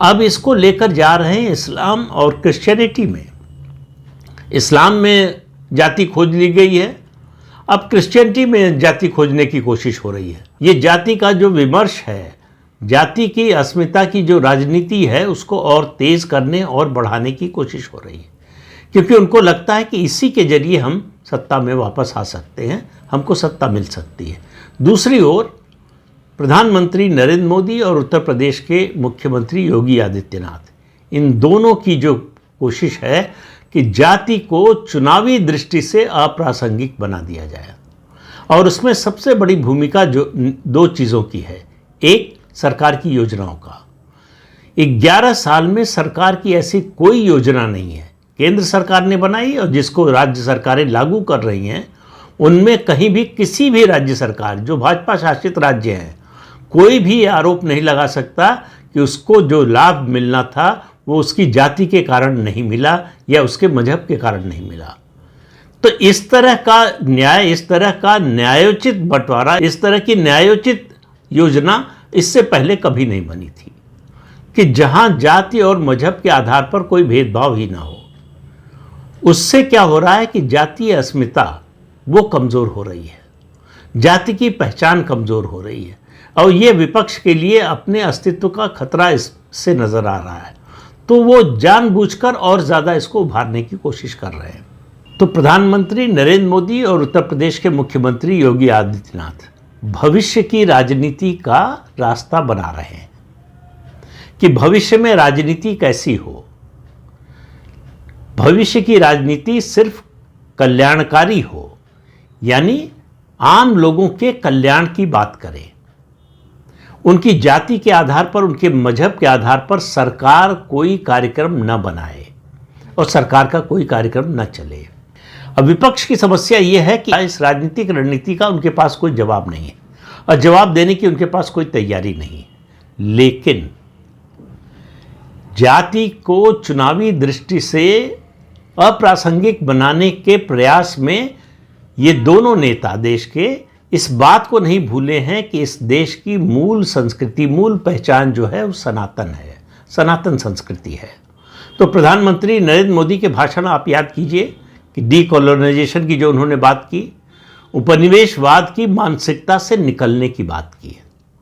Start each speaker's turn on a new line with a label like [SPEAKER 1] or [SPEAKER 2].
[SPEAKER 1] अब इसको लेकर जा रहे हैं इस्लाम और क्रिश्चियनिटी में। इस्लाम में जाति खोज ली गई है, अब क्रिश्चियनिटी में जाति खोजने की कोशिश हो रही है। ये जाति का जो विमर्श है, जाति की अस्मिता की जो राजनीति है, उसको और तेज करने और बढ़ाने की कोशिश हो रही है, क्योंकि उनको लगता है कि इसी के जरिए हम सत्ता में वापस आ सकते हैं, हमको सत्ता मिल सकती है। दूसरी ओर प्रधानमंत्री नरेंद्र मोदी और उत्तर प्रदेश के मुख्यमंत्री योगी आदित्यनाथ, इन दोनों की जो कोशिश है कि जाति को चुनावी दृष्टि से अप्रासंगिक बना दिया जाए, और उसमें सबसे बड़ी भूमिका जो दो चीज़ों की है। एक, सरकार की योजनाओं का। 11 साल में सरकार की ऐसी कोई योजना नहीं है केंद्र सरकार ने बनाई और जिसको राज्य सरकारें लागू कर रही हैं, उनमें कहीं भी किसी भी राज्य सरकार, जो भाजपा शासित राज्य हैं, कोई भी आरोप नहीं लगा सकता कि उसको जो लाभ मिलना था वो उसकी जाति के कारण नहीं मिला या उसके मजहब के कारण नहीं मिला। तो इस तरह का न्याय, इस तरह का न्यायोचित बंटवारा, इस तरह की न्यायोचित योजना इससे पहले कभी नहीं बनी थी कि जहां जाति और मजहब के आधार पर कोई भेदभाव ही ना हो। उससे क्या हो रहा है कि जातीय अस्मिता वो कमज़ोर हो रही है, जाति की पहचान कमज़ोर हो रही है, और ये विपक्ष के लिए अपने अस्तित्व का खतरा इससे नज़र आ रहा है। तो वो जानबूझकर और ज़्यादा इसको उभारने की कोशिश कर रहे हैं। तो प्रधानमंत्री नरेंद्र मोदी और उत्तर प्रदेश के मुख्यमंत्री योगी आदित्यनाथ भविष्य की राजनीति का रास्ता बना रहे हैं कि भविष्य में राजनीति कैसी हो। भविष्य की राजनीति सिर्फ कल्याणकारी हो, यानी आम लोगों के कल्याण की बात करे। उनकी जाति के आधार पर, उनके मजहब के आधार पर सरकार कोई कार्यक्रम न बनाए और सरकार का कोई कार्यक्रम न चले। अब विपक्ष की समस्या यह है कि इस राजनीतिक रणनीति का उनके पास कोई जवाब नहीं है और जवाब देने की उनके पास कोई तैयारी नहीं है। लेकिन जाति को चुनावी दृष्टि से अप्रासंगिक बनाने के प्रयास में ये दोनों नेता देश के इस बात को नहीं भूले हैं कि इस देश की मूल संस्कृति, मूल पहचान जो है वो सनातन है, सनातन संस्कृति है। तो प्रधानमंत्री नरेंद्र मोदी के भाषण आप याद कीजिए कि डीकोलोनाइजेशन की जो उन्होंने बात की, उपनिवेशवाद की मानसिकता से निकलने की बात की है।